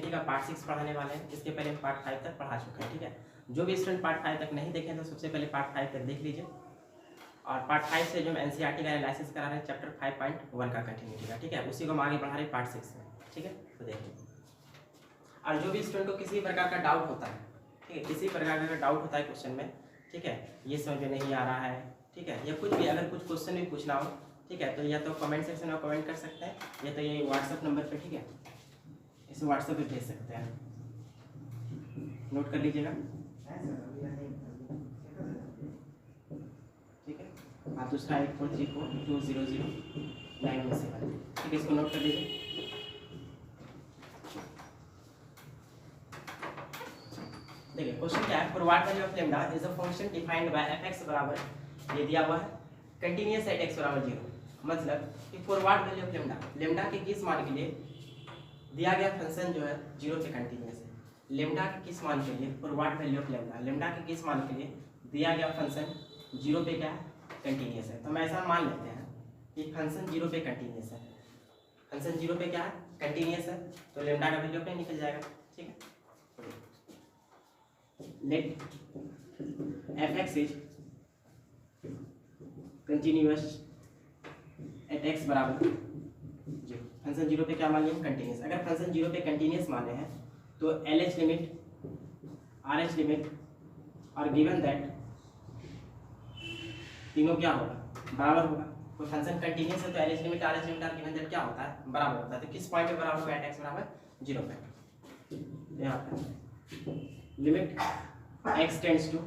Continuity का part 6 पढ़ाने वाले हैं। इसके पहले हम पार्ट 5 तक पढ़ा चुके हैं, ठीक है। जो भी स्टूडेंट पार्ट 5 तक नहीं देखें तो सबसे पहले पार्ट 5 तक देख लीजिए, और पार्ट 5 से जो हम एनसीईआरटी का एनालिसिस करा रहे हैं चैप्टर 5.1 का कंटिन्यूटी का, ठीक है, उसी को हम आगे बढ़ा रहे हैं पार्ट 6 में, ठीक है। तो देखिए, और जो भी स्टूडेंट को किसी प्रकार का डाउट होता है, ठीक है, किसी प्रकार का डाउट होता है क्वेश्चन में, ठीक है, ये समझ में नहीं आ रहा है, ठीक है, या कुछ भी अगर कुछ क्वेश्चन भी पूछना हो, ठीक है, तो या तो कमेंट सेक्शन में कमेंट कर सकते हैं, या तो ये व्हाट्सएप नंबर पे, ठीक है, इसे व्हाट्सएप पे भेज सकते हैं, नोट कर लीजिएगा, ठीक है। और दूसरा 8434200917, ठीक है, इसको नोट कर लीजिए। देखिए क्वेश्चन क्या है, forward value of lambda is a function defined by fx बराबर, ये दिया हुआ है कंटीन्यूअस एट x बराबर 0, मतलब कि forward value of lambda, lambda के किस मान के लिए दिया गया फंक्शन जो है 0 पे कंटीन्यूअस है। लेम्डा के किस मान के लिए forward value of lambda, lambda के किस मान के लिए दिया गया फंक्शन 0 पे क्या है, कंटीन्यूअस है। तो हम ऐसा मान लेते हैं कि फंक्शन 0 पे कंटीन्यूअस है, फंक्शन 0 पे क्या है, कंटीन्यूअस है, तो लेम्डा का वैल्यू पे निकल जाएगा, ठीक है। Let fx is continuous at x बराबर 0, फंक्शन 0 पे क्या मान लिया, कंटीन्यूअस। अगर फंक्शन 0 पे कंटीन्यूअस माने हैं तो LH लिमिट, RH लिमिट और गिवन दैट तीनों क्या होगा, बराबर होगा। तो फंक्शन कंटीन्यूअस है तो LH लिमिट, RH लिमिट और गिवन दैट क्या होता है, बराबर होता है। तो किस पॉइंट पे बराबर होगा, x बराबर 0 पे। यहाँ पे limit x tends to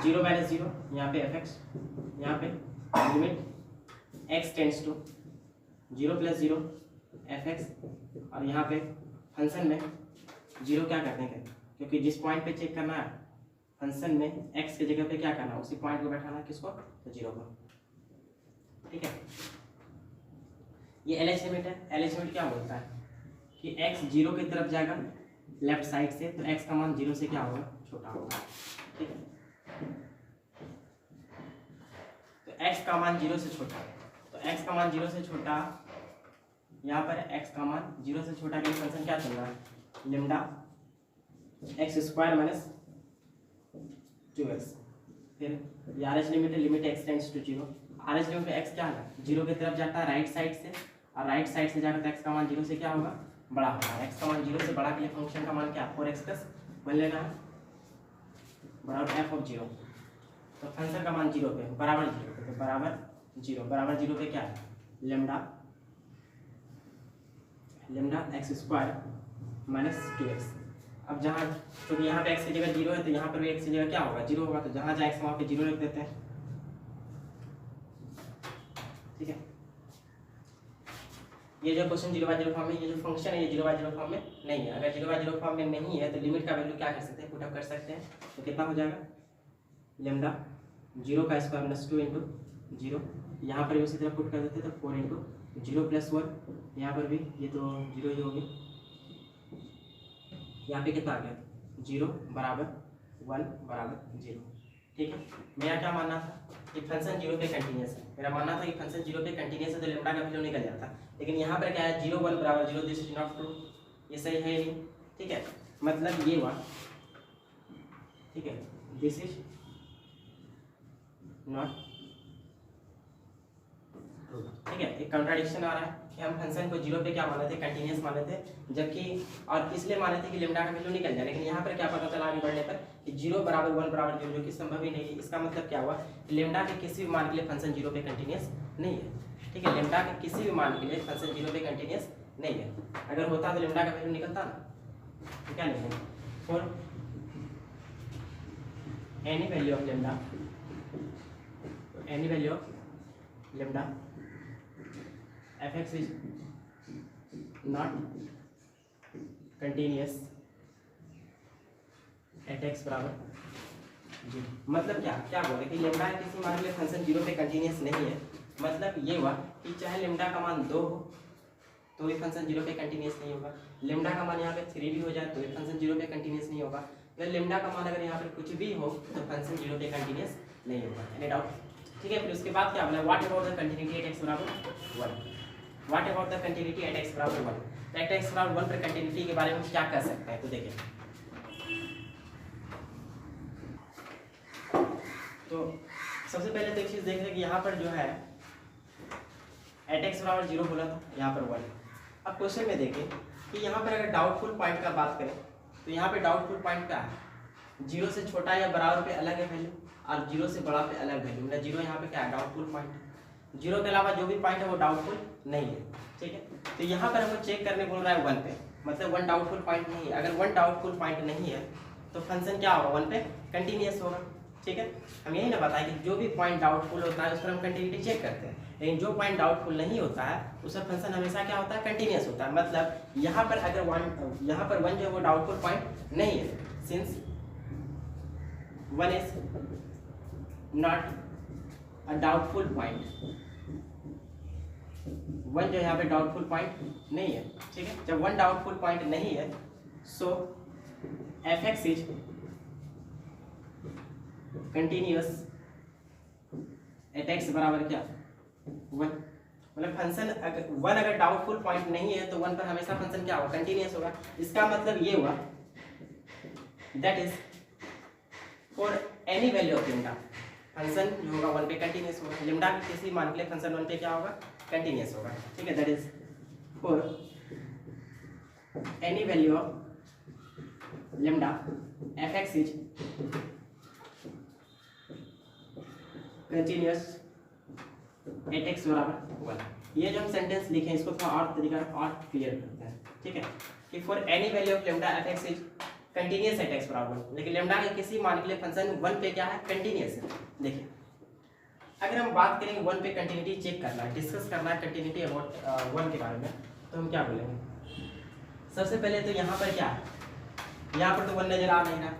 0 minus 0, यहाँ पे fx, यहाँ पे limit x tends to 0 plus 0 fx, और यहाँ पे फंक्शन में 0 क्या कर देंगे, क्योंकि जिस पॉइंट पे चेक करना है फंक्शन में x की जगह पे क्या करना है, उसी पॉइंट को बैठाना है, किसको, तो 0 को, ठीक है। ये LH लिमिट है, LH लिमिट क्या बोलता है कि x 0 की तरफ जाएगा लेफ्ट साइड से, तो x का मान 0 से क्या होगा, छोटा होगा, ठीक है। तो x का मान 0 से छोटा, तो x का मान 0 से छोटा, यहाँ पर x का मान 0 से छोटा के लिए फंक्शन क्या चल रहा है, lambda x square minus 2x, फिर RH लिमिट है, limit x tends to 0, RH limit में x क्या है, 0 की तरफ जाता है राइट साइड से, और राइट साइड से जाकर तो x का मान 0 से क्या होगा, बड़ा होगा। x का मान 0 से बड़ा के लिए फंक्शन का मान क्या, 4x प्लस 1 लेना है बराबर f ऑफ 0, तो फंक्शन का मान 0 पे बराबर 0 पे, तो बराबर 0, बराबर 0 पे क्या है, lambda x square minus 2x। अब जहाँ क्योंकि यहाँ पे x की जगह 0 है तो यहाँ पर भी x की जगह क्या होगा, 0 होगा, तो जहाँ जहाँ x वहाँ पे 0 रख देते हैं, ठीक है। ये जो क्वेश्चन 0/0 फॉर्म में, ये जो फंक्शन है ये 0/0 फॉर्म में नहीं है। अगर 0/0 फॉर्म में नहीं है तो लिमिट का वैल्यू क्या कर सकते हैं, पुट अप कर सकते हैं। तो कितना हो जाएगा, लेम्डा 0 का स्क्वायर माइनस 2 इंटू 0, यहाँ पर भी उसी तरह पुट कर देते हैं, तो 4 इंटू 0 प्लस 1, यहाँ पर भी ये तो 0 ही होगी, यहाँ पे कितना आ गया, 0 बराबर 1 बराबर 0, ठीक है। मेरा क्या मानना था कि फंक्शन 0 पे कंटीन्यूअस है, मेरा मानना था कि फंक्शन 0 पे कंटीन्यूअस है तो लेम्डा का वैल्यू निकल जाता, लेकिन यहाँ पर क्या है 0 1 बराबर 0, दिस इज नॉट ट्रू, ये सही है नहीं, ठीक है, मतलब ये हुआ, ठीक है, दिस इज नॉट ट्रू, ठीक है। एक कॉन्ट्राडिक्शन आ रहा है कि हम फंक्शन को 0 पे क्या माने थे, कंटीन्यूअस माने थे, जबकि और इसलिए माने थे कि लेम्डा का वैल्यू निकल जाए, लेकिन यहाँ पर क्या पता चला आगे बढ़ने पर कि 0 बराबर 1 बराबर 0, जो कि संभव ही नहीं है। इसका मतलब क्या हुआ, लेम्डा के किसी भी मान के लिए फंक्शन 0 पे कंटीन्यूअस नहीं है, ठीक है। लेम्डा के किसी भी मान के लिए फंक्शन 0 पे कंटीन्यूअस नहीं है। अगर होता तो लेम्डा का वैल्यू निकलता ना, तो क्या लिखेंगे, for any value of lambda, any value of lambda fx is not continuous at x बराबर 0। मतलब क्या बोले कि लेम्डा किसी मान के लिए फंक्शन 0 पे कंटीन्यूअस नहीं है, मतलब ये हुआ कि चाहे लेम्डा का मान 2 हो तो ये फंक्शन 0 पे कंटीन्यूअस नहीं होगा, लेम्डा का मान यहाँ पे 3 भी हो जाए तो ये फंक्शन 0 पे कंटीन्यूअस नहीं होगा, या लेम्डा का मान अगर यहाँ पर कुछ भी हो तो फंक्शन 0 पे कंटीन्यूअस नहीं होगा। एनी डाउट, ठीक है। फिर उसके बाद क्या बोला, what about the continuity at x बराबर 1, what about the continuity at x बराबर 1, तो एट एक्स बराबर 1 पर कंटिन्यूटी के बारे में क्या कह सकते हैं, तो देखिए तो सबसे पहले तो एक चीज देख रहे हैं कि यहाँ पर जो है एट एक्स बराबर 0 बोला था, यहाँ पर 1। अब क्वेश्चन में देखें कि यहाँ पर अगर डाउटफुल पॉइंट का बात करें तो यहाँ पे डाउटफुल पॉइंट क्या है, 0 से छोटा या बराबर पे अलग है वैल्यू और 0 से बड़ा पे अलग वैल्यू, मतलब 0 यहाँ पे क्या है डाउटफुल पॉइंट, 0 के अलावा जो भी पॉइंट है वो डाउटफुल नहीं है, ठीक है। तो यहाँ पर हमको चेक करने बोल रहा है 1 पे, मतलब 1 डाउटफुल पॉइंट नहीं है। अगर 1 डाउटफुल पॉइंट नहीं है तो फंक्शन क्या होगा, 1 पे कंटिन्यूस होगा, ठीक है। हम यही ना बताएं कि जो भी पॉइंट डाउटफुल होता है उस पर हम कंटिन्यूटी चेक करते हैं, लेकिन जो पॉइंट डाउटफुल नहीं होता है उस पर फंक्शन हमेशा क्या होता है, कंटिन्यूस होता है। मतलब यहाँ पर अगर 1 जो है वो डाउटफुल पॉइंट नहीं है, since 1 is not a doubtful point, 1 जो यहाँ पे डाउटफुल पॉइंट नहीं है, ठीक है। जब 1 डाउटफुल पॉइंट नहीं है so f x is continuous at x बराबर क्या 1, मतलब फंक्शन अगर 1 अगर डाउटफुल पॉइंट नहीं है तो 1 पर हमेशा फंक्शन क्या होगा, कंटिन्यूअस होगा। इसका मतलब ये हुआ that is for any value of lambda, function जो होगा 1 पे कंटिन्यूअस होगा, लिम्डा के किसी मान के लिए फंक्शन 1 पे क्या होगा, कंटिन्यूअस होगा, ठीक है। That is for any value of lambda F x is continuous at x बराबर 1। ये जो हम सेंटेंस लिखे हैं इसको थोड़ा और तरीका और क्लियर करते हैं, ठीक है, कि for any value of lambda F x is continuous at x बराबर 1, लेकिन लेम्डा के किसी मान के लिए फंक्शन 1 पे क्या है, कंटिन्यूअस है। देखिए अगर हम बात करेंगे 1 पे कंटिन्यूटी चेक करना है, डिस्कस करना है कंटिन्यूटी अबाउट 1 के बारे में, तो हम क्या बोलेंगे, सबसे पहले तो यहाँ पर क्या है, यहाँ पर तो 1 नजर आ नहीं रहा,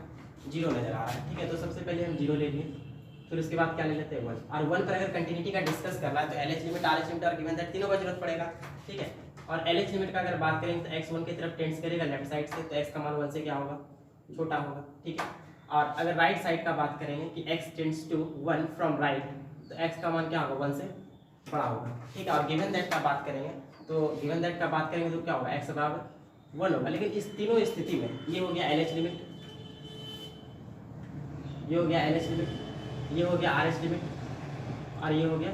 0 नजर आ रहा है, ठीक है। तो सबसे पहले हम 0 ले लिए, फिर उसके बाद क्या ले लेते हैं 1, और 1 पर अगर कंटिन्यूटी का डिस्कस करना है तो एलएच लिमिट, आरएच लिमिट और गिवन दैट तीनों का जरूरत पड़ेगा, ठीक है। और एलएच लिमिट का अगर बात करें तो x 1 की तरफ टेंड्स करेगा लेफ्ट साइड से, तो x का मान 1 से क्या होगा, छोटा होगा, ठीक है। और अगर राइट साइड का बात करेंगे कि x tends to 1 from right, तो x का मान क्या होगा, 1 से बड़ा होगा, ठीक है। और गिवन दैट का बात करेंगे तो गिवन दैट का बात करेंगे तो क्या होगा, x बराबर 1 होगा। लेकिन इस तीनों स्थिति में ये हो गया एलएच लिमिट, ये हो गया एलएच लिमिट, ये हो गया आरएच लिमिट, और ये हो गया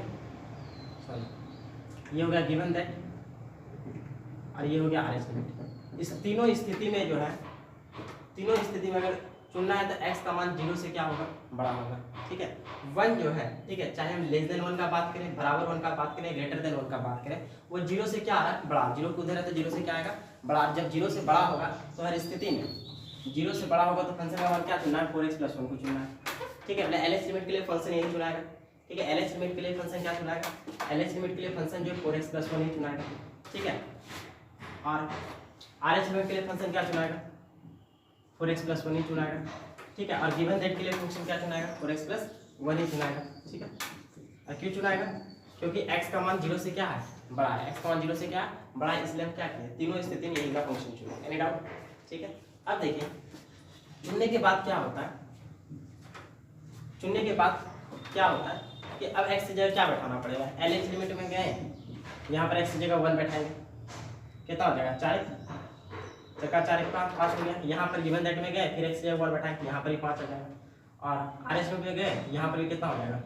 ये हो गया गिवन दैट, और ये हो गया आरएच लिमिट। इस तीनों स्थिति में जो है, तीनों स्थिति में अगर चुनना है तो x का मान 0 से क्या होगा, बड़ा होगा, ठीक है। 1 जो है, ठीक है, चाहे हम लेस देन 1 का बात करें, बराबर 1 का बात करें, ग्रेटर देन 1 का बात करें, वो 0 से क्या आ रहा है, बड़ा, 0 को उधर है तो 0 से क्या आएगा, बड़ा। जब 0 से बड़ा होगा तो हर स्थिति में 0 से बड़ा होगा तो फंक्शन का मान क्या चुनना है, 4x + 1 को चुनना है, ठीक है। मतलब एलएच लिमिट के लिए फंक्शन यही चुनाएगा, ठीक है। एलएच लिमिट के लिए फंक्शन क्या चुनाएगा, एलएच लिमिट के लिए फंक्शन जो 4x + 1 ही चुनाएगा, ठीक है। और आरएच लिमिट के लिए फंक्शन क्या चुनाएगा, 4x + 1 ही चुनाएगा, ठीक है। और गिवन दैट के लिए फंक्शन क्या चुनाएगा, 4x + 1 ही चुनाएगा, ठीक है। और क्यों चुनाएगा, क्योंकि x का मान 0 से क्या है, बड़ा है, x का मान 0 से क्या है, बड़ा है, इसलिए हम क्या किए, तीनों स्थिति में यही का फंक्शन चुनेंगे। एनी डाउट, ठीक है। अब देखिए चुनने के बाद क्या होता है, चुनने के बाद क्या होता है कि अब x की जगह क्या बैठाना पड़ेगा, एलएच लिमिट में गए, यहाँ पर x की जगह 1 बैठाएंगे, कितना हो जाएगा, 4 चक्का 4 5 हो गया। यहाँ पर गिवन दैट में गए, फिर x की जगह 1 बैठाएंगे, यहाँ पर ही 5 हो जाएगा। और आरएच लिमिट में गए, यहाँ पर भी कितना हो जाएगा,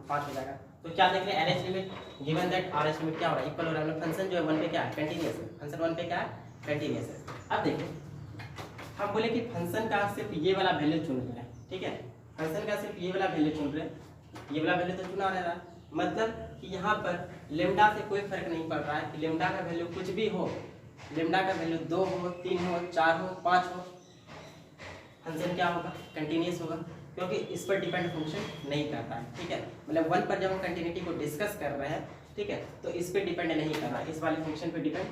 5 हो जाएगा। तो क्या देख रहे हैं, LH limit, given that, RH limit क्या हो रहा है, इक्वल हो रहा है। फंक्शन जो है 1 पे क्या है, कंटिन्यूअस है, फंक्शन 1 पे क्या है, कंटिन्यूअस है। अब देखिए हम बोले कि फंक्शन का सिर्फ ये वाला वैल्यू चुन रहे हैं, ठीक है, फंक्शन का सिर्फ ये वाला वैल्यू चुन रहे हैं, ये वाला वैल्यू तो चुना रहा है, मतलब कि यहाँ पर लेम्डा से कोई फर्क नहीं पड़ रहा है कि लेम्डा का वैल्यू कुछ भी हो, लेम्डा का वैल्यू 2 हो, 3 हो, 4 हो, 5 हो, फंक्शन क्या होगा, कंटिन्यूअस होगा, क्योंकि इस पर डिपेंड फंक्शन नहीं करता है, ठीक है। मतलब 1 पर जब हम कंटिन्यूटी को डिस्कस कर रहे हैं, ठीक है, तो इस पर डिपेंड नहीं कर रहा है, इस वाले फंक्शन पर डिपेंड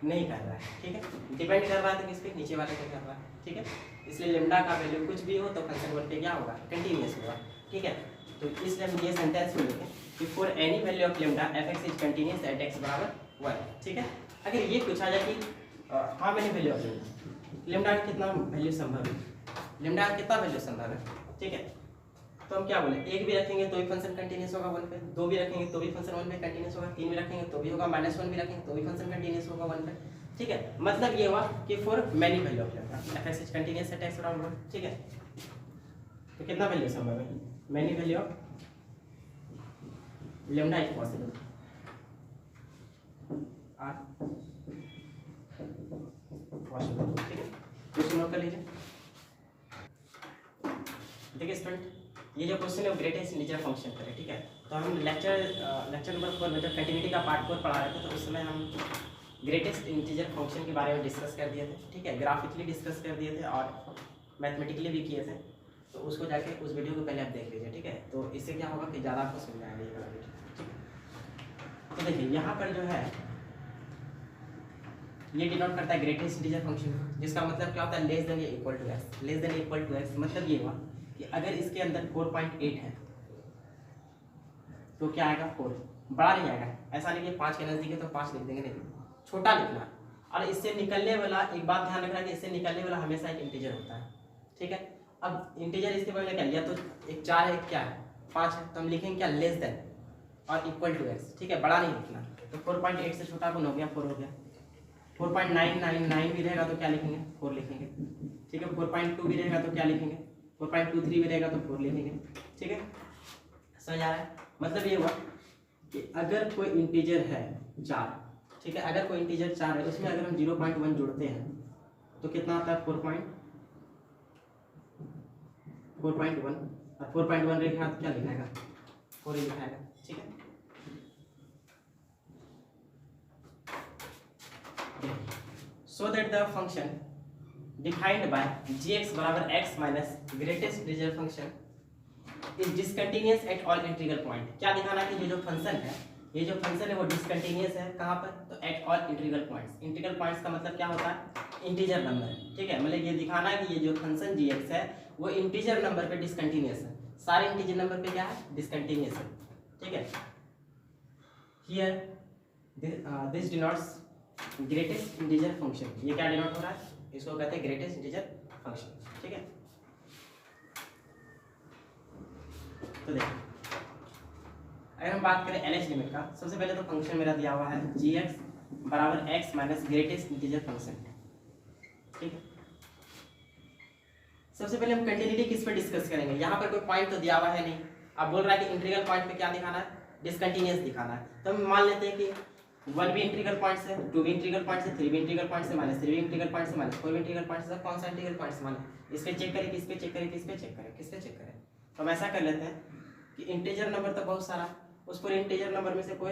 नहीं कर रहा है, ठीक है। डिपेंड कर रहा है तो किस पे, नीचे वाले पे कर रहा है, ठीक है। इसलिए लेम्डा का वैल्यू कुछ भी हो तो फंक्शन 1 पे क्या होगा, कंटिन्यूअस होगा, ठीक है। तो इसलिए हम ये सेंटेंस में लिखें कि for any value of lambda F x is continuous at x बराबर 1, ठीक है। अगर ये पूछा जाए कि how many value of lambda, lambda का कितना वैल्यू संभव है, लेम्डा का कितना वैल्यू संभव है, ठीक है। तो हम क्या बोले, एक भी रखेंगे तो भी फंक्शन कंटिन्यूस होगा 1 पे, दो भी रखेंगे तो भी फंक्शन 1 पे कंटिन्यूस होगा, तीन भी रखेंगे तो भी होगा, -1 भी रखेंगे तो भी फंक्शन कंटिन्यूस होगा 1 पे। ठीक है, मतलब ये हुआ कि for many value of lambda f(x) is continuous at x around 1। ठीक है, तो कितना वैल्यू संभव है, many value of lambda is possible are possible. ठीक है, क्वेश्चन नोट कर लीजिए। देखिए स्टूडेंट, ये जो क्वेश्चन है वो ग्रेटेस्ट इंटीजर फंक्शन पर है। ठीक है, तो हम लेक्चर नंबर 4 में जब कंटिन्यूटी का पार्ट 4 पढ़ा रहे थे तो उस समय हम ग्रेटेस्ट इंटीजर फंक्शन के बारे में डिस्कस कर दिए थे। ठीक है, ग्राफिकली डिस्कस कर दिए थे और मैथमेटिकली भी किए थे, तो उसको जाके उस वीडियो को पहले आप देख लीजिए। ठीक है, तो इससे क्या होगा कि ज़्यादा आपको समझ आएगा ये वाला वीडियो। ठीक है, तो देखिए यहाँ पर जो है ये डिनोट करता है ग्रेटेस्ट इंटीजर फंक्शन, जिसका मतलब क्या होता है, लेस देन या equal to x. Less than equal to x मतलब ये हुआ कि अगर इसके अंदर 4.8 है तो क्या आएगा 4, बड़ा नहीं आएगा। ऐसा नहीं कि 5 के नज़दीक है तो 5 लिख देंगे, नहीं, छोटा लिखना। और इससे निकलने वाला, एक बात ध्यान रखना कि इससे निकलने वाला हमेशा एक इंटीजर होता है। ठीक है, अब इंटीजर इसके बगल में क्या, या तो एक 4 है, एक क्या है 5 है, तो हम लिखेंगे क्या, लेस देन और इक्वल टू एक्स। ठीक है, बड़ा नहीं लिखना। तो 4.8 से छोटा कौन हो गया, 4 हो गया। 4.999 भी रहेगा तो क्या लिखेंगे, 4 लिखेंगे। ठीक है, 4.2 भी रहेगा तो क्या लिखेंगे, 4.23 भी रहेगा तो 4 लिखेंगे। ठीक है, समझ आ रहा है। मतलब ये हुआ कि अगर कोई इंटीजर है 4, ठीक है, अगर कोई इंटीजर 4 है, उसमें अगर हम 0.1 जोड़ते हैं तो कितना आता है 4.1 और 4.1 लिखा तो क्या लिखाएगा, 4 ही लिखाएगा। ठीक है, so that the function defined by gx बराबर x minus greatest integer function is discontinuous at all integral point। क्या दिखाना है कि ये जो फंक्शन है, ये जो फंक्शन है वो डिसकंटिन्यूअस है कहाँ पर, तो eight all integral points. Integral points का मतलब क्या होता है, इंटीजर नंबर। ठीक है, मतलब ये दिखाना है कि ये जो फंक्शन gx है वो इंटीजर नंबर पे डिसकंटिन्यूअस है, सारे इंटीजर नंबर पे क्या है, डिसकंटिन्यूअस है। ठीक है, here this denotes greatest integer function. ये क्या डिनोट हो रहा है, इसको कहते हैं ग्रेटेस्ट इंटीजर फंक्शन। ठीक है, तो देखिए अगर हम बात करें LH लिमिट का, सबसे पहले तो फंक्शन मेरा दिया हुआ है gx बराबर x minus greatest integer function. ठीक है, सबसे पहले हम कंटिन्यूटी किस पे डिस्कस करेंगे। यहाँ पर कोई पॉइंट तो दिया हुआ है नहीं, अब बोल रहा है कि इंटीग्रल पॉइंट पे क्या दिखाना है, डिसकंटिन्यूअस दिखाना है। तो हम मान लेते हैं कि 1 भी इंटीग्रल पॉइंट से, 2 भी इंटीग्रल पॉइंट से, 3 भी इंटीग्रल पॉइंट से, -3 भी इंटीग्रल पॉइंट से, -4 भी इंटीग्रल पॉइंट से, कौन सा इंटीग्रल पॉइंट से माने, इस पे चेक करें, किस पे चेक करें, किस पे चेक करें, किस पे चेक करें। तो हम ऐसा कर लेते हैं कि इंटीजर नंबर तो बहुत सारा, उस पूरे इंटीजर नंबर में से कोई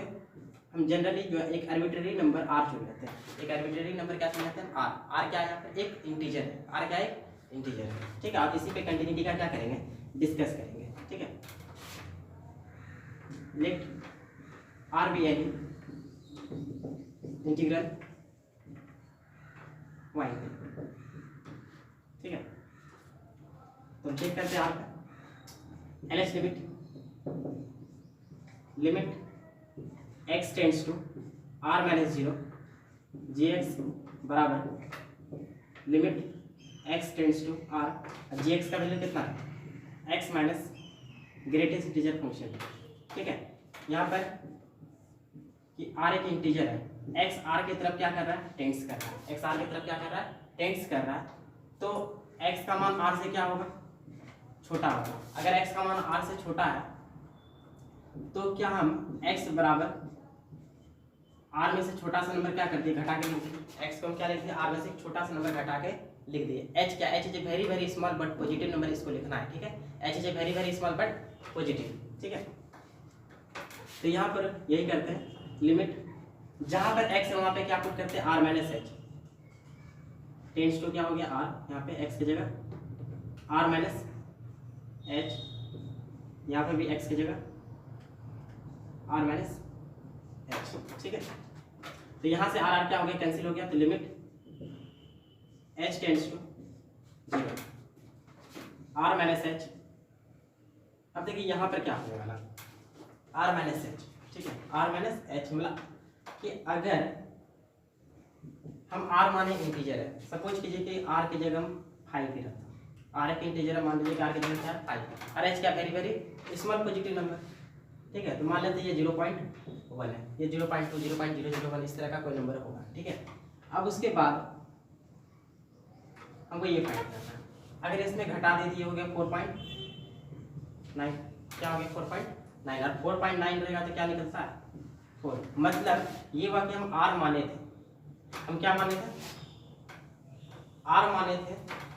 हम जनरली जो है एक आर्बिट्रेरी नंबर r चुन लेते हैं। एक आर्बिट्रेरी नंबर क्या चुन लेते हैं, r क्या है, यहाँ पर एक इंटीजर है, r क्या है, इंटीजर है। ठीक है, आप इसी पे कंटिन्यूटी का क्या करेंगे, डिस्कस करेंगे। ठीक है, let r be any integral y। ठीक है, तो चेक करते हैं आपका LH limit x tends to r minus 0 gx बराबर limit x tends to r। gx का वैल्यू कितना है, x minus greatest integer function. ठीक है, यहाँ पर कि r एक इंटीजर है, x r की तरफ क्या कर रहा है, टेंड्स कर रहा है, x r की तरफ क्या कर रहा है, टेंड्स कर रहा है। तो x का मान r से क्या होगा, छोटा होगा। अगर x का मान r से छोटा है तो क्या हम x बराबर r में से छोटा सा नंबर क्या कर दिए, घटा के लिख दिए। x को हम क्या लिख दिए, r में से एक छोटा सा नंबर घटा के लिख दिए। h क्या, h is a very very small but positive number, इसको लिखना है। ठीक है, h is a very very small but positive. ठीक है, तो यहाँ पर यही करते हैं, लिमिट जहाँ पर x है वहाँ पे क्या पुट करते हैं, r minus h tends to क्या हो गया r, यहाँ पे x की जगह r माइनस एच, यहाँ पर भी x की जगह r माइनस एच। ठीक है, तो यहाँ से r क्या हो गया, कैंसिल हो गया। तो limit h tends to 0 r minus h. अब देखिए यहाँ पर क्या होने वाला, r माइनस एच। ठीक है, r माइनस एच मतलब कि अगर हम r माने इंटीजर है, सपोज कीजिए कि r की जगह हम 5 ही रखते हैं, आर एक इंटीजर है, मान लीजिए कि आर की जगह क्या है 5 और एच क्या very very small positive number, ठीक है। तो मान लेते हैं ये 0.1 है, ये 0.2 0.001 इस तरह का कोई नंबर होगा, ठीक है। अब उसके बाद हमको ये फाइंड करना है, अगर इसमें घटा दे दिए हो गया 4.9, क्या हो गया 4.9 और 4.9 रहेगा तो क्या निकलता है 4, मतलब ये हुआ कि हम आर माने थे, हम क्या माने थे आर माने थे,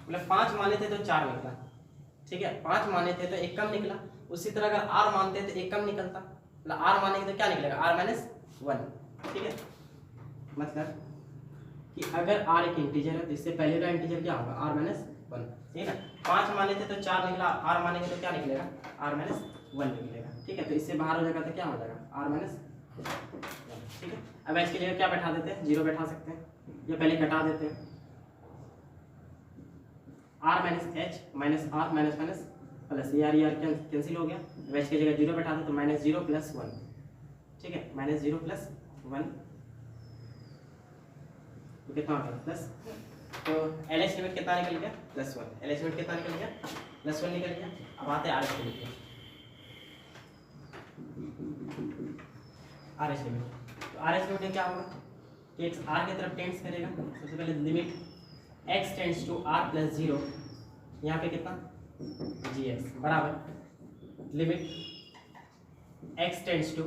मतलब 5 माने थे तो 4 निकला, ठीक है। 5 माने थे तो एक कम निकला, उसी तरह अगर आर मानते तो एक कम निकलता, मतलब आर मानेंगे तो क्या निकलेगा आर माइनस 1, ठीक है। मतलब कि अगर आर एक इंटीजर है तो इससे पहले का इंटीजर क्या होगा आर माइनस 1, ठीक है। 5 माने थे तो 4 निकला, आर मानेंगे तो क्या निकलेगा आर माइनस 1 निकलेगा, ठीक है। तो इससे बाहर हो जाएगा तो क्या हो जाएगा आर माइनस 1, ठीक है। अब इसके जगह क्या बैठा देते हैं 0 बैठा सकते हैं, ये पहले घटा देते हैं, r minus h minus r minus minus plus ये आर कैंसिल हो गया, अब एच की जगह 0 बैठा दे तो माइनस 0 प्लस 1, ठीक है। माइनस 0 प्लस 1 तो कितना हो गया प्लस, तो एल एच लिमिट कितना निकल गया +1, एल एच लिमिट कितना निकल गया +1 निकल गया। अब आते हैं R H limit, R H limit, तो आर एच लिमिट में क्या होगा कि एक्स आर की तरफ टेंड्स करेगा, सबसे पहले limit x tends to r plus 0, यहाँ पे कितना gx बराबर limit x tends to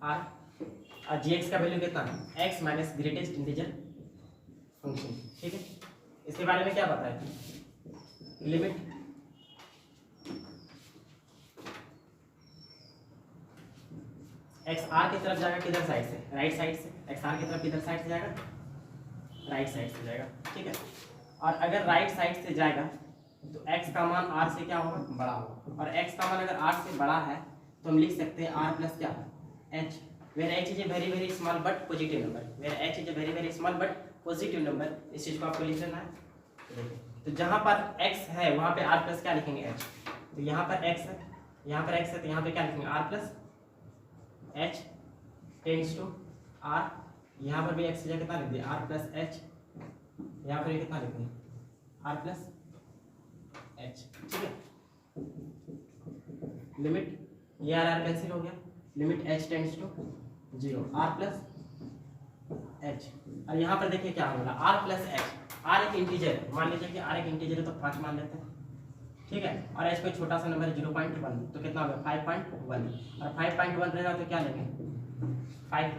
r और gx का वैल्यू कितना है x minus greatest integer function, ठीक है। इसके बारे में क्या पता है लिमिट x r की तरफ जाएगा किधर साइड से राइट साइड से, x r की तरफ किधर साइड से जाएगा राइट साइड से जाएगा, ठीक है। और अगर राइट साइड से जाएगा तो x का मान r से क्या होगा बड़ा होगा, और x का मान अगर r से बड़ा है तो हम लिख सकते हैं r प्लस क्या h, where h is a very very small but positive number, where h is a very very small but positive number, इस चीज को आपको लिख लेना है। तो जहां पर x है वहां पे r प्लस क्या लिखेंगे h, तो यहाँ पर x है, यहाँ पर x है तो यहाँ पे क्या लिखेंगे r plus h tends to r, यहाँ पर भी x की जगह कितना लिख दिया r प्लस h, यहाँ पर कितना लिख दिया r प्लस h, ठीक है। लिमिट ये r कैंसिल हो गया, limit h tends to 0 r plus h, और यहाँ पर देखिए क्या होगा r प्लस h, r एक इंटीजर, मान लीजिए कि r एक इंटीजर है तो 5 मान लेते हैं, ठीक है। और h कोई छोटा सा नंबर 0.1 तो कितना होगा 5.1, और 5.1 रहेगा तो क्या लेंगे 5,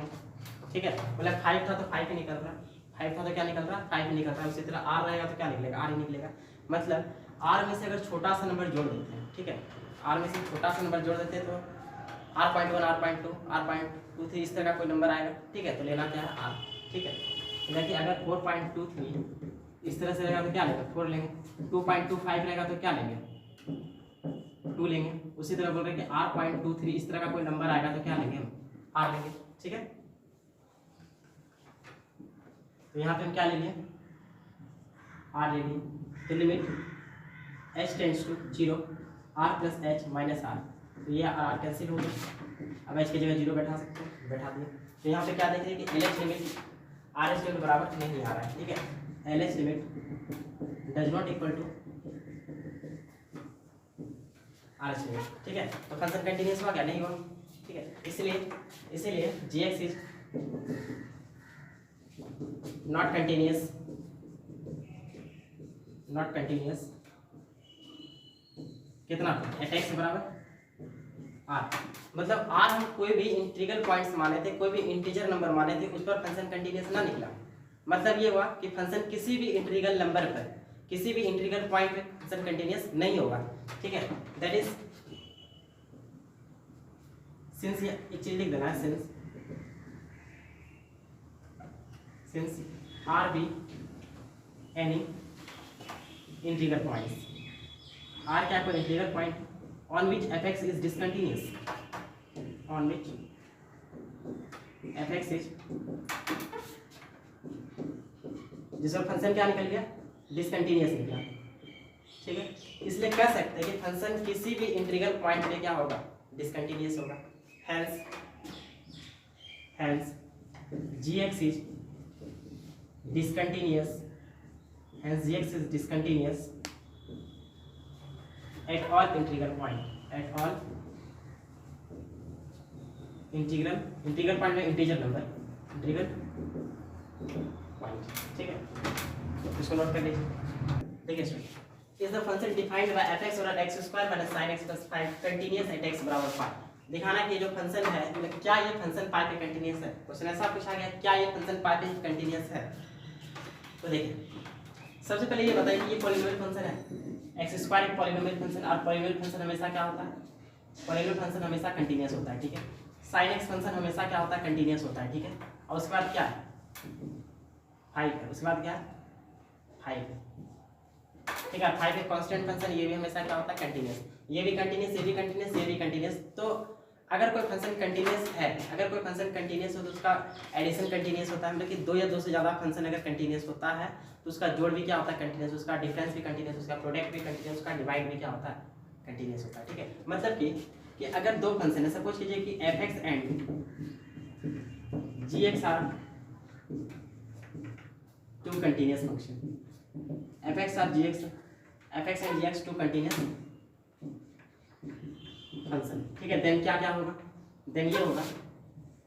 ठीक है। मतलब 5 था तो 5 ही निकल रहा है, 5 था तो क्या निकल रहा है 5 ही निकल रहा है। उसी तरह r रहेगा तो क्या निकलेगा r ही निकलेगा, मतलब r में से अगर छोटा सा नंबर जोड़ देते हैं, ठीक है, r में से छोटा सा नंबर जोड़ देते हैं तो r.1 r.2 r.23 इस तरह का कोई नंबर आएगा, ठीक है। तो लेना क्या है r, ठीक है। देखिए अगर 4.23 इस तरह से रहेगा तो क्या लेंगे 4 लेंगे, 2.25 रहेगा तो क्या लेंगे 2 लेंगे, उसी तरह बोल रहे हैं कि r.23 इस तरह का कोई नंबर आएगा तो क्या लेंगे हम r लेंगे, ठीक है। तो यहाँ पे हम क्या ले लिए r ले लिए, तो limit h tends to 0 r plus h minus r, तो ये r कैंसिल हो गया, अब h की जगह 0 बैठा सकते हैं, बैठा दिए। तो यहाँ पे क्या देख रहे हैं कि LH लिमिट RH लिमिट बराबर नहीं आ रहा है, ठीक है। LH limit does not equal to RH limit, ठीक है। तो फंक्शन कंटिन्यूअस हुआ क्या नहीं हुआ, ठीक है। इसलिए gx is not continuous, not continuous कितना fx बराबर r, मतलब r हम कोई भी इंटीग्रल पॉइंट्स माने थे, कोई भी इंटीजर नंबर माने थे, उस पर फंक्शन कंटिन्यूअस ना निकला, मतलब ये हुआ कि फंक्शन किसी भी इंटीग्रल नंबर पर किसी भी इंटीग्रल पॉइंट पे फंक्शन कंटिन्यूअस नहीं होगा, ठीक है। दैट इज सिंस, ये एक चीज लिख देना है, since r be any integral points, r क्या कोई integral point on which fx is discontinuous, on which fx is, जिस पर फंक्शन क्या निकल गया डिसकंटिन्यूअस निकला, ठीक है। इसलिए कह सकते हैं कि फंक्शन किसी भी इंटीग्रल पॉइंट पे क्या होगा डिसकंटिन्यूअस होगा, hence gx is discontinuous, hence gx is discontinuous at all integral point, at all integral point में इंटीजर नंबर, इंटीग्रल पॉइंट, ठीक है, इसको नोट कर लीजिए। देखिए student, is the function defined by fx और x square minus sin x plus 5 continuous at x बराबर 5। दिखाना कि जो फंक्शन है मतलब क्या ये फंक्शन पाई पे कंटीन्यूअस है। क्वेश्चन ऐसा पूछा गया क्या ये फंक्शन पाई पे कंटीन्यूअस है। तो देखिए सबसे पहले ये बताइए कि ये पॉलिनोमियल फंक्शन है, x स्क्वायर एक पॉलिनोमियल फंक्शन, और पॉलिनोमियल फंक्शन हमेशा क्या होता है, पॉलिनोमियल फंक्शन हमेशा कंटीन्यूअस होता है, ठीक है। sin x फंक्शन हमेशा क्या होता है, कंटीन्यूअस होता है, ठीक है। और उसके बाद क्या है 5 है, उसके बाद क्या है 5, ठीक है। 5 एक कांस्टेंट फंक्शन, ये भी हमेशा क्या होता है कंटीन्यूअस, ये भी कंटीन्यूअस, ये भी कंटीन्यूअस, ये भी कंटीन्यूअस। तो अगर कोई फंक्शन कंटीन्यूअस है, अगर कोई फंक्शन कंटीन्यूअस हो तो उसका एडिशन कंटीन्यूअस होता है, मतलब कि दो या दो से ज़्यादा फंक्शन अगर कंटीन्यूअस होता है तो उसका जोड़ भी क्या होता है कंटीन्यूअस, उसका डिफरेंस भी कंटीन्यूअस, उसका प्रोडक्ट भी कंटीन्यूअस, उसका डिवाइड भी क्या होता है कंटीन्यूअस होता है, ठीक है। मतलब कि अगर दो फंक्शन है, सपोज कीजिए कि f(x) and g(x) are two continuous function, f(x) और g(x), f(x) and g(x) to continuous function, ठीक है। देन क्या क्या होगा, देन ये होगा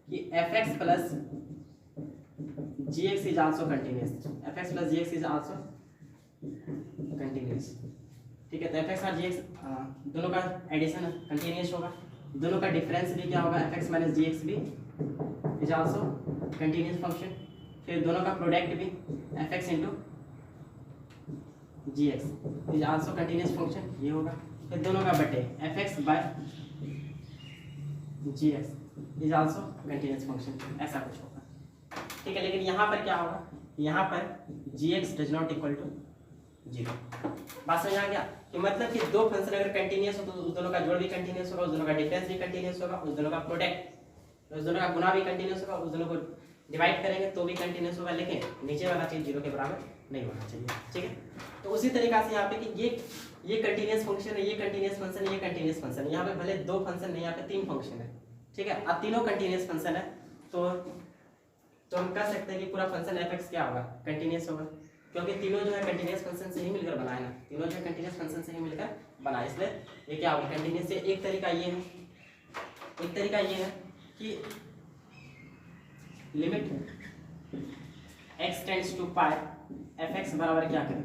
कि f(x) plus g(x) is also continuous, f(x) plus g(x) is also continuous, ठीक है। तो f(x) और g(x) दोनों का एडिशन कंटीन्यूअस होगा, दोनों का डिफरेंस भी क्या होगा f(x) माइनस g(x) भी इज आल्सो कंटीन्यूअस फंक्शन, फिर दोनों का प्रोडक्ट भी f(x) into g(x) is also continuous function, ये होगा। फिर दोनों का बटे f(x) by g(x) is also continuous function, ऐसा कुछ होगा, ठीक है। लेकिन यहाँ पर क्या होगा, यहाँ पर g(x) does not equal to 0। बात समझ आ गया कि मतलब कि दो फंक्शन अगर कंटीन्यूअस हो तो उस दोनों का जोड़ भी कंटीन्यूअस होगा, उस दोनों का डिफरेंस भी कंटीन्यूअस होगा, उस दोनों का प्रोडक्ट, उस दोनों का गुना भी कंटीन्यूअस होगा, उस दोनों को डिवाइड करेंगे तो भी कंटीन्यूअस होगा, लेकिन नीचे वाला चीज 0 के बराबर नहीं होना चाहिए, ठीक है। तो उसी तरीका से यहाँ पे कि ये कंटीन्यूअस फंक्शन है, ये कंटीन्यूअस फंक्शन है, ये कंटीन्यूअस फंक्शन है, यहाँ पे भले दो फंक्शन नहीं, यहाँ पे 3 फंक्शन है, ठीक है। अब तीनों कंटीन्यूअस फंक्शन है तो हम कह सकते हैं कि पूरा फंक्शन f(x) क्या होगा कंटीन्यूअस होगा, क्योंकि तीनों जो है कंटीन्यूअस फंक्शन से ही मिलकर बना है ना, तीनों जो है कंटीन्यूअस फंक्शन से ही मिलकर बना है, इसलिए ये क्या होगा कंटीन्यूअस। से एक तरीका ये है, एक तरीका ये है कि limit x tends to pi f(x) बराबर क्या करें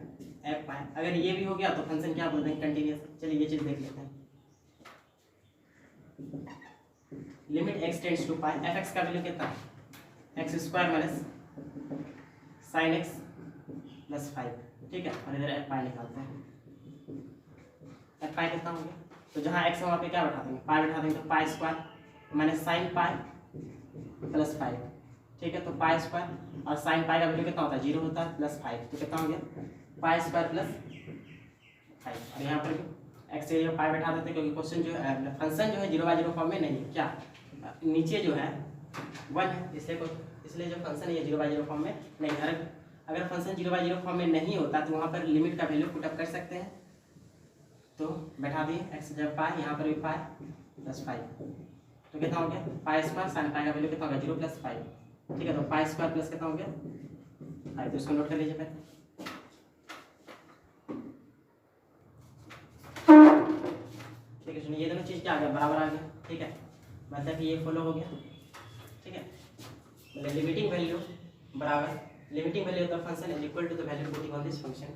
f पाई, अगर ये भी हो गया तो फंक्शन क्या बोलते हैं कंटीन्यूअस। चलिए ये चीज देख लेते हैं, limit x tends to pi f(x) का वैल्यू कितना है x square minus sin x plus 5, ठीक है। और इधर f पाई निकालते हैं, f पाई कितना हो गया, तो जहाँ x है वहाँ पे क्या बैठा देंगे पाई बैठा देंगे, तो pi square minus sine pi plus 5, ठीक है। तो पाई स्क्वायर और साइन पाई का वैल्यू कितना होता है 0 होता है, प्लस 5, तो कितना हो गया पाई स्क्वायर प्लस 5। और यहाँ पर x से पाई बैठा देते हैं क्योंकि क्वेश्चन जो है फंक्शन जो है 0/0 फॉर्म में नहीं है, क्या नीचे जो है 1 है, इसलिए जो फंक्शन है ये 0/0 फॉर्म में नहीं है। अगर फंक्शन 0/0 फॉर्म में नहीं होता तो वहाँ पर लिमिट का वैल्यू पुट अप कर सकते हैं, तो बैठा दिए x जब पाई, यहाँ पर भी पाई प्लस 5, तो कितना हो गया पाई स्क्वायर साइन पाई का वैल्यू कितना हो गया 0 प्लस 5, ठीक है। तो पाई स्क्वायर प्लस कितना हो गया 5, तो इसको नोट कर लीजिए फिर, ठीक है। सुनिए ये दोनों चीज़ क्या आ गया बराबर आ गया, ठीक है, मतलब कि ये फॉलो हो गया, ठीक है। मतलब लिमिटिंग वैल्यू बराबर limiting value of the function is equal to the value putting on this function,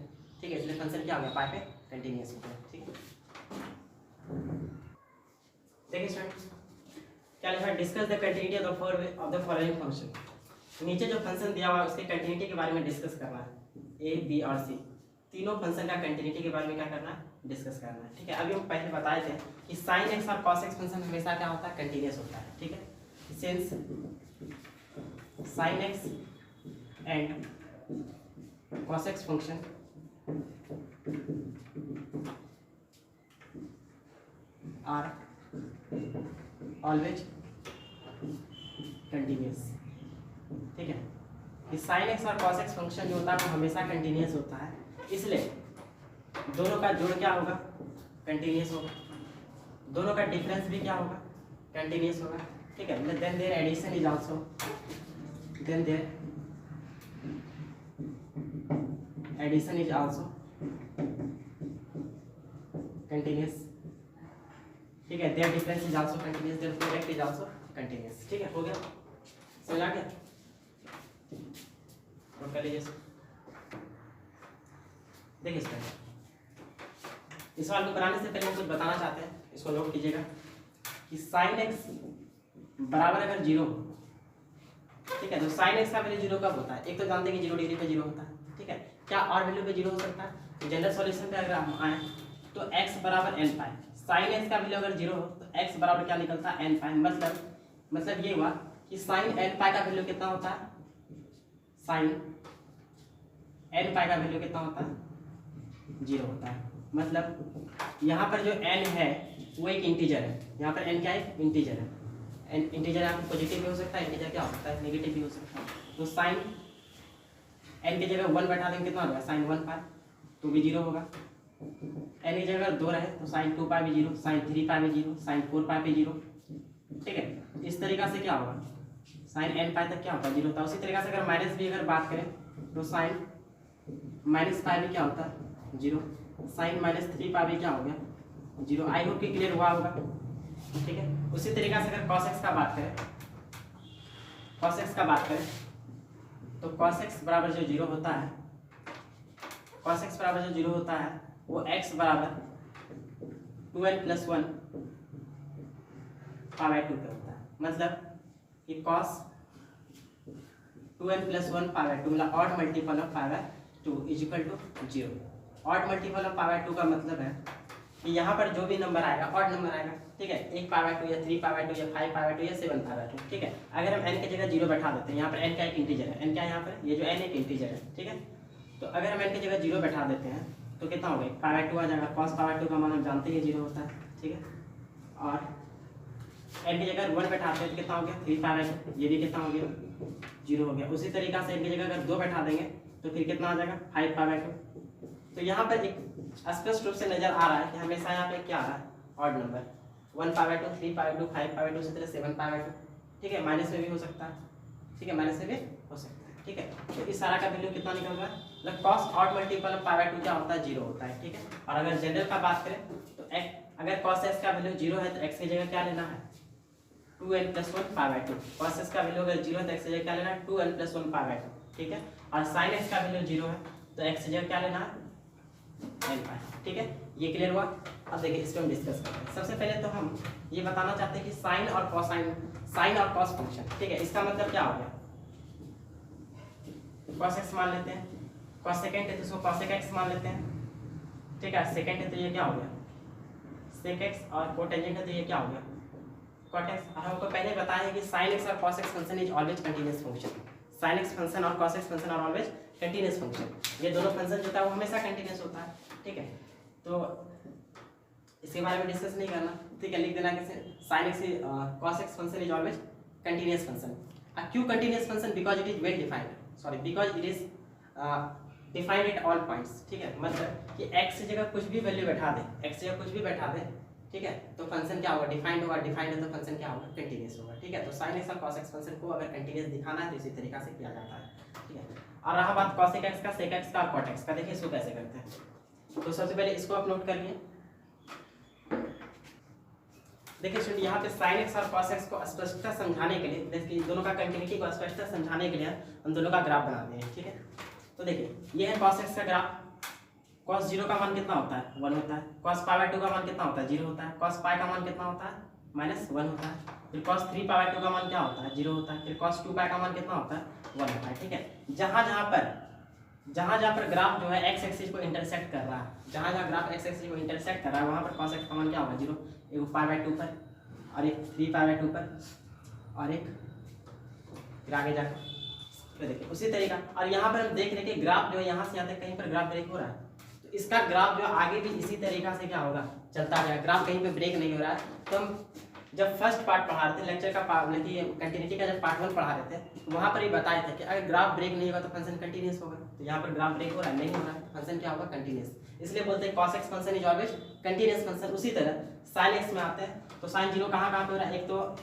ठीक है। इसलिए फंक्शन क्या हो गया पाई पे कंटीन्यूअस हो गया, ठीक है। देखिए स्टूडेंट्स क्या लिखा है, discuss the continuity of the following function. नीचे जो फंक्शन दिया हुआ है उसके कंटिन्यूटी के बारे में डिस्कस करना है, a b और c तीनों फंक्शन का कंटिन्यूटी के बारे में क्या करना है डिस्कस करना है, ठीक है। अभी हम पहले बताए थे कि sin x और cos x फंक्शन हमेशा क्या होता है कंटिन्यूअस होता है, ठीक है। Since sin x and cos x function are always continuous, ठीक है। इस sin x और cos x फंक्शन जो होता है वो हमेशा कंटिन्यूअस होता है, इसलिए दोनों का जोड़ क्या होगा कंटिन्यूअस होगा, दोनों का डिफरेंस भी क्या होगा कंटिन्यूअस होगा, ठीक है। Then their addition is also then their addition is also continuous, ठीक है। Their difference is also continuous, their product is also continuous, ठीक है। हो गया, समझ आ गया? नोट कर लीजिए। देखिए इस सवाल को बनाने से पहले हम कुछ बताना चाहते हैं, इसको नोट कीजिएगा कि साइन एक्स बराबर अगर 0 हो, ठीक है, तो साइन एक्स का वैल्यू 0 कब होता है? एक तो जानते हैं कि 0 डिग्री पे 0 होता है, ठीक है। क्या और वैल्यू पे 0 हो सकता है? तो जनरल सॉल्यूशन पे अगर हम आए तो x बराबर n पाई, साइन एक्स का वैल्यू अगर 0 हो तो x बराबर क्या निकलता है? n पाई। मतलब ये हुआ कि साइन n पाई का वैल्यू कितना होता है? साइन n पाई का वैल्यू कितना होता है? 0 होता है। मतलब यहाँ पर जो n है वो एक इंटीजर है, यहाँ पर n क्या है? इंटीजर है। इंटीजर यहाँ पर पॉजिटिव भी हो सकता है, इंटीजर क्या हो सकता है? नेगेटिव भी हो सकता है। तो साइन n की जगह 1 बैठा देंगे, कितना होगा? साइन 1 पाई, तो भी 0 होगा। n की जगह 2 रहे तो साइन 2 पाई भी 0, साइन 3 पाई भी 0, साइन 4 पाई भी 0, ठीक है। इस तरीका से क्या होगा? साइन n पाई तक क्या होता है? 0 होता है। उसी तरीका से अगर माइनस भी अगर बात करें तो साइन माइनस पाई भी क्या होता है? 0। साइन माइनस 3 पाई भी क्या हो गया? 0। आई होप कि क्लियर हुआ होगा, ठीक है। उसी तरीका से अगर cos x का बात करें, cos x का बात करें तो cos x बराबर जो 0 होता है, cos x बराबर जो 0 होता है वो x बराबर 2n + 1 पाई/2 पे होता है। मतलब कि cos 2n + 1 पाई/2 मतलब ऑड मल्टीपल ऑफ पाई/2 = 0। ऑड मल्टीपल ऑफ पाई/2 का मतलब है कि यहाँ पर जो भी नंबर आएगा ऑड नंबर आएगा, ठीक है। 1 पाई/2 या 3 पाई/2 या 5 पाई/2 या 7 पाई/2, ठीक है। अगर हम n की जगह 0 बैठा देते हैं, यहाँ पर n का एक इंटीजर है, n क्या है यहाँ पर? ये जो n एक इंटीजर है, ठीक है। तो अगर हम n की जगह 0 बैठा देते हैं तो कितना होगा? पाई/2 आ जाएगा। cos पाई/2 का मान हम जानते हैं 0 होता है, ठीक है। और n की जगह 1 बैठाते हैं तो कितना हो गया? 3 पाई/2, ये भी कितना हो गया? 0 हो गया। उसी तरीका से n की जगह अगर 2 बैठा देंगे तो फिर कितना आ जाएगा? 5 पाई/2। तो यहाँ पर एक स्पष्ट रूप से नजर आ रहा है कि हमेशा यहाँ पे क्या आ रहा है? Odd number. 1 पाई/2, 3 पाई/2, 5 पाई/2, इसी तरह 7 पाई/2, ठीक है। माइनस में भी हो सकता है, ठीक है, माइनस में भी हो सकता है, ठीक है। तो इस सारा का वैल्यू कितना निकल रहा है? मतलब cos ऑड मल्टीपल ऑफ पाई/2 क्या होता है? 0 होता है, ठीक है। और अगर जनरल का बात करें तो अगर cos x का वैल्यू 0 है तो x की जगह क्या लेना है? 2n + 1 पाई/2। cos x का वैल्यू अगर 0 है तो x की जगह क्या लेना है? 2n + 1 पाई/2, ठीक है। और sin x का वैल्यू 0 है तो x की जगह क्या लेना है? n पाई, ठीक है। ये क्लियर हुआ? अब देखिए इसको हम डिस्कस करते हैं। सबसे पहले तो हम ये बताना चाहते हैं कि साइन और कॉस फंक्शन, ठीक है, इसका मतलब क्या हो गया? cos x मान लेते हैं, cos सेकंड है तो इसको cosec x मान लेते हैं, ठीक है। सेकंड है तो ये क्या हो गया? sec x, और कोटेंजेंट है तो ये क्या हो गया? cot x। और हमको पहले बताया है कि sin x और cos x function is always continuous function. sin x function और cos x function are always continuous function. ये दोनों फंक्शन जो होता है वो हमेशा कंटीन्यूअस होता है, ठीक है। तो इसके बारे में डिस्कस नहीं करना, ठीक है। लिख देना कैसे? sin x cos x function is always continuous function. क्यों continuous function? Because it is well defined, sorry, because it is defined at all points, ठीक है। मतलब कि x की जगह कुछ भी वैल्यू बैठा दे, x की जगह कुछ भी बैठा दे, ठीक है, तो फंक्शन क्या होगा? डिफाइंड होगा। डिफाइंड है तो फंक्शन क्या होगा? कंटीन्यूअस होगा, ठीक है। तो sin x और cos x फंक्शन को अगर कंटीन्यूअस दिखाना है तो इसी तरीका से किया जाता है, ठीक है। और रहा बात cosec x का, sec x का और cot x का, देखिए इसको कैसे करते हैं। तो सबसे पहले इसको आप नोट कर लिए। देखिए स्टूडेंट, यहाँ पे sin x और cos x को स्पष्टता समझाने के लिए, देखिए दोनों का कंटिन्यूटी को स्पष्टता समझाने के लिए हम दोनों का ग्राफ बनाते हैं, ठीक है। तो देखिए ये है cos x का ग्राफ। cos 0 का मान कितना होता है? 1 होता है। cos पाई/2 का मान कितना होता है? 0 होता है। cos पाई का मान कितना होता है? -1 होता है। फिर cos 3 पाई/2 का मान क्या होता है? 0 होता है। फिर cos 2 पाई का मान कितना होता है? 1 होता है, ठीक है। जहाँ पर ग्राफ जो है x एक्सिस को इंटरसेक्ट कर रहा है, जहाँ ग्राफ x एक्सिस को इंटरसेक्ट कर रहा है वहाँ पर cos x का मान क्या होगा? 0। एक पाई/2 पर और एक 3 पाई/2 पर और एक फिर आगे जाकर तो देखिए उसी तरीका। और यहाँ पर हम देख रहे हैं कि ग्राफ जो है यहाँ से यहाँ तक कहीं पर ग्राफ ब्रेक हो रहा है, तो इसका ग्राफ जो आगे भी इसी तरीका से क्या होगा? चलता जाएगा। ग्राफ कहीं पे ब्रेक नहीं हो रहा है। तो हम जब फर्स्ट पार्ट पढ़ा रहे थे, लेक्चर का कंटिन्यूटी का जब पार्ट 1 पढ़ा रहे थे, वहाँ पर ही बताए थे कि अगर ग्राफ ब्रेक नहीं होगा तो फंक्शन कंटिन्यूअस होगा। तो यहाँ पर ग्राफ ब्रेक हो रहा है, नहीं हो रहा है, फंक्शन क्या होगा? कंटिन्यूअस। इसलिए बोलते हैं cos x function is always continuous function. उसी तरह sin x में आते हैं तो sin 0 कहाँ पे हो रहा है? एक तो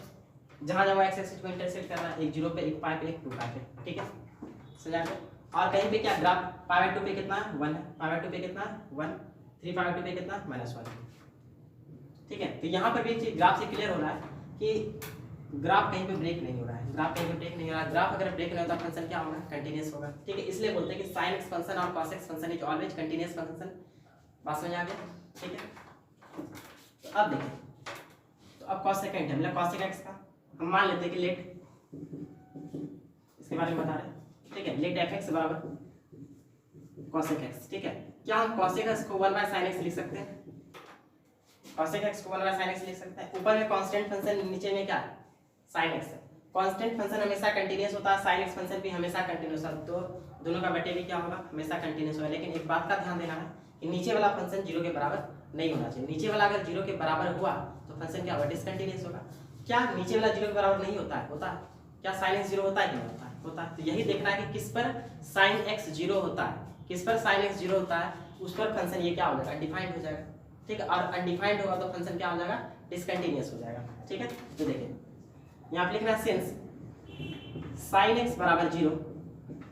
जहाँ x एक्सिस को इंटरसेक्ट कर रहा है, एक 0 पे, एक पाई पे, एक 2 पाई पे, ठीक है, समझा। और कहीं पे क्या ग्राफ पाई/2 पे कितना है? 1 है। पाई/2 पे कितना है? 1। 3 पावर 2 पे कितना -1। ठीक है, तो यहाँ पर भी ग्राफ से क्लियर हो रहा है कि ग्राफ कहीं पे ब्रेक नहीं हो रहा है, ग्राफ कहीं पे ब्रेक नहीं हो रहा है। ग्राफ अगर ब्रेक नहीं होता फंक्शन क्या होगा, कंटीन्यूअस होगा। ठीक है, इसलिए बोलते हैं कि sin x फंक्शन और cos x function is always continuous function. बात समझ आ गया? ठीक है, तो अब देखिए, तो अब cosecant है, मतलब cosec x का हम मान लेते हैं कि लेट, इसके बारे में बता रहे हैं। ठीक है, लेट fx बराबर cosec x। ठीक है, क्या हम cosec x को 1/sin x लिख सकते हैं? cosec x को 1/sin x लिख सकते हैं। ऊपर में कांस्टेंट फंक्शन, नीचे में क्या है, sin x है। कांस्टेंट फंक्शन हमेशा कंटीन्यूअस होता है, sin x फंक्शन भी हमेशा कंटीन्यूअस होता है, तो दोनों का बटे भी क्या होगा, हमेशा कंटीन्यूअस होगा। लेकिन एक बात का ध्यान देना है कि नीचे वाला फंक्शन 0 के बराबर नहीं होना चाहिए। नीचे वाला अगर 0 के बराबर हुआ तो फंक्शन क्या होगा, डिसकंटीन्यूअस होगा। क्या नीचे वाला 0 के बराबर नहीं होता है? होता है। क्या sin x 0 होता है कि नहीं होता है? होता है। तो यही देखना है कि किस पर sin x 0 होता है, किस पर sin x 0 होता है, उस पर फंक्शन ये क्या हो जाएगा, अनडिफाइंड हो जाएगा। ठीक है, और अनडिफाइंड होगा तो फंक्शन क्या हो जाएगा, डिसकंटीन्यूअस हो जाएगा। ठीक है, तो देखिए यहाँ पे लिखना है सिंस sin x बराबर 0,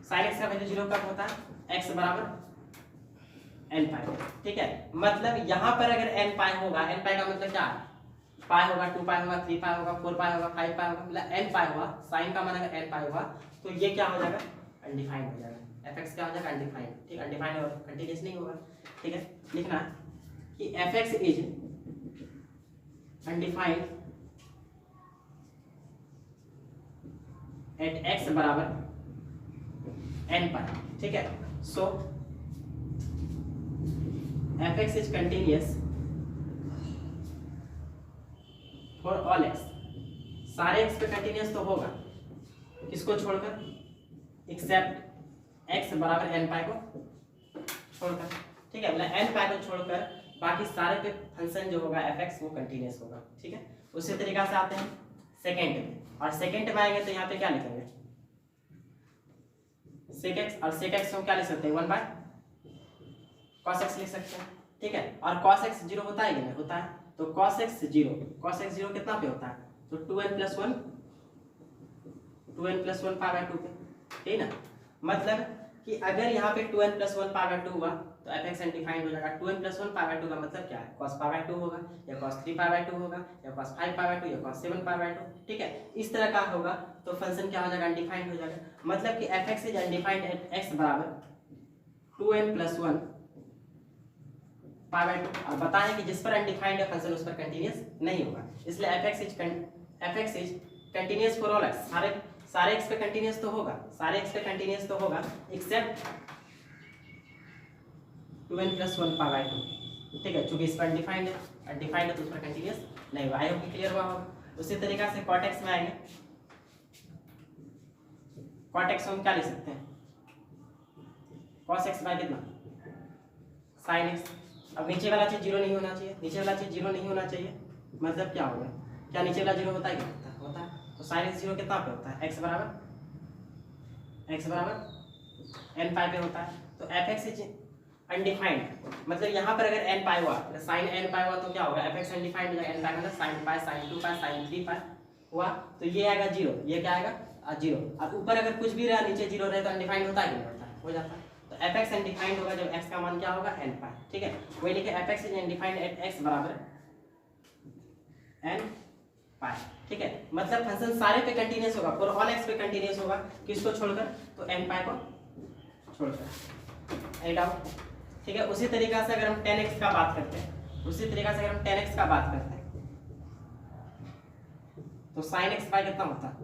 sin x का वैल्यू 0 कब होता है, x बराबर n पाई। ठीक है, मतलब यहाँ पर अगर n पाई होगा, n पाई का मतलब क्या है, पाई होगा, 2 पाई होगा, 3 पाई होगा, 4 पाई होगा, 5 पाई होगा, मतलब n पाई हुआ, sin का मान अगर n पाई हुआ तो ये क्या हो जाएगा, अनडिफाइंड हो जाएगा। fx क्या हो जाएगा, अनडिफाइंड। ठीक, अनडिफाइंड और कंटीन्यूअस नहीं होगा। ठीक है, लिखना है कि fx is undefined at x बराबर n पाई। ठीक है, सो fx is continuous for all x। सारे x पे कंटीन्यूअस तो होगा, किसको छोड़कर, एक्सेप्ट x बराबर n पाई को छोड़कर। ठीक है, मतलब n पाई को छोड़कर बाकी सारे पे फंक्शन जो होगा fx वो कंटीन्यूअस होगा। ठीक है, उसी तरीका से आते हैं सेकंड में, और सेकंड में आएंगे तो यहाँ पे क्या लिखेंगे, sec x, और sec x को क्या लिख सकते हैं, 1/cos x लिख सकते हैं। ठीक है, और cos x 0 होता है कि नहीं होता है, तो cos x 0 कितना पे होता है, तो 2n + 1 π/2 पे। ठीक ना, मतलब कि अगर यहाँ पे 2n + 1 π/2 हुआ तो fx अनडिफाइंड हो जाएगा। 2n + 1 π/2 का मतलब क्या है, cos π/2 होगा, या cos 3 π/2 होगा, या cos 5 π/2, या cos 7 π/2। ठीक है, इस तरह का होगा तो फंक्शन क्या हो जाएगा, अनडिफाइंड हो जाएगा। मतलब कि fx is undefined at x बराबर 2n + 1 π/2। और बताएं कि जिस पर अनडिफाइंड है फंक्शन उस पर कंटीन्यूअस नहीं होगा, इसलिए fx is continuous for all x। सारे x पे कंटीन्यूअस तो होगा, सारे x पे कंटीन्यूअस तो होगा एक्सेप्ट 2n + 1 π/2। ठीक है, चूंकि इस पर अनडिफाइंड है तो उस पर कंटीन्यूअस नहीं होगा। आई होप क्लियर हुआ होगा। उसी तरीका से cot x में आएंगे, cot x हम क्या लिख सकते हैं, cos x बाय कितना, sin x। अब नीचे वाला चीज 0 नहीं होना चाहिए, नीचे वाला चीज 0 नहीं होना चाहिए, मतलब क्या होगा, क्या नीचे वाला 0 होता है, क्या होता है, तो sin x 0 कितना पे होता है, x बराबर n पाई पे होता है। तो fx इज अनडिफाइंड, मतलब यहाँ पर अगर n पाई हुआ, sin n पाई हुआ तो क्या होगा, fx अनडिफाइंड हो जाएगा। n पाई मतलब sin पाई, sin 2 पाई, sin 3 पाई हुआ तो ये आएगा 0, ये क्या आएगा 0। अब ऊपर अगर कुछ भी रहा, नीचे 0 रहे तो अनडिफाइंड होता है कि नहीं होता है, हो जाता है। तो fx अनडिफाइंड होगा जब x का मान क्या होगा, n पाई। ठीक है, वही लिखे fx is undefined at x बराबर n पाई। ठीक है, मतलब फंक्शन सारे पे कंटीन्यूअस होगा, फॉर ऑल x पे कंटीन्यूअस होगा, किसको छोड़कर, तो n पाई को छोड़कर। Any doubt? ठीक है, उसी तरीका से अगर हम 10x का बात करते हैं, उसी तरीका से अगर हम 10x का बात करते हैं तो sin x बाय कितना होता,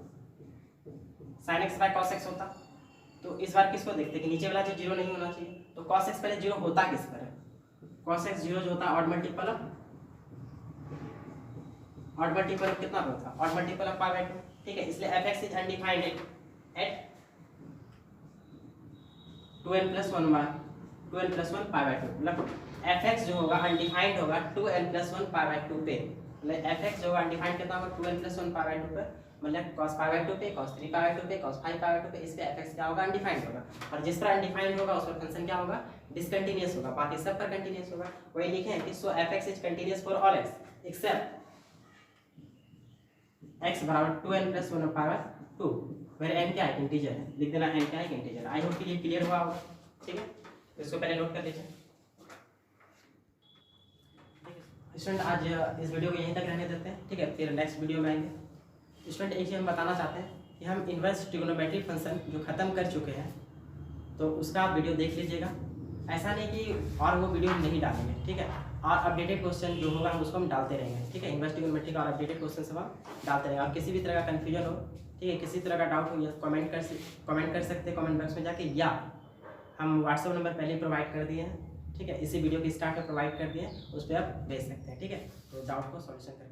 sin x by cos x होता। तो इस बार किसको देखते हैं कि नीचे वाला चीज 0 नहीं होना चाहिए, तो cos x पहले 0 होता किस पर है, cos x 0 जो होता है ऑड मल्टीपल ऑफ कितना पे होता है, ऑड मल्टीपल ऑफ π/2। ठीक है, इसलिए fx is undefined eight 2n + 1 π/2। मतलब fx जो होगा अनडिफाइंड होगा 2n + 1 π/2 पे। मतलब fx जो होगा अनडिफाइंड कितना होगा, 2n + 1 π/2 पे, मतलब cos π/2 पे, cos 3 π/2 पे, cos 5 π/2 पे, इस पे fx क्या होगा, अनडिफाइंड होगा। और जिस पर अनडिफाइंड होगा उस पर फंक्शन क्या होगा, डिसकंटीन्यूअस होगा, बाकी सब पर कंटीन्यूअस होगा। वही लिखे हैं कि सो fx is continuous for all x except x बराबर 2n + 1 π/2, वेयर n क्या है, इंटीजर है, लिख देना n क्या है, इंटीजर। आई होप कि ये क्लियर हुआ होगा। ठीक है, तो इसको पहले नोट कर लीजिए। स्टूडेंट आज इस वीडियो को यहीं तक रहने देते हैं, ठीक है, फिर नेक्स्ट वीडियो में आएंगे। स्टूडेंट एक चीज़ हम बताना चाहते हैं कि हम इन्वर्स ट्रिग्नोमेट्री फंक्शन जो ख़त्म कर चुके हैं तो उसका आप वीडियो देख लीजिएगा। ऐसा नहीं कि और वो वीडियो हम नहीं डालेंगे, ठीक है, और अपडेटेड क्वेश्चन जो होगा हम उसको हम डालते रहेंगे, ठीक है, इन्वर्स ट्रिग्नोमेट्री का और अपडेटेड क्वेश्चन सब हम डालते रहेंगे। और किसी भी तरह का कन्फ्यूजन हो, ठीक है, किसी तरह का डाउट हो या कमेंट कर सकते हैं कमेंट बॉक्स में जाके, या हम व्हाट्सअप नंबर पहले ही प्रोवाइड कर दिए हैं, ठीक है, इसी वीडियो के स्टार्ट में प्रोवाइड कर दिए हैं, उस पर आप भेज सकते हैं, ठीक है, तो डाउट को सॉल्यूशन करें।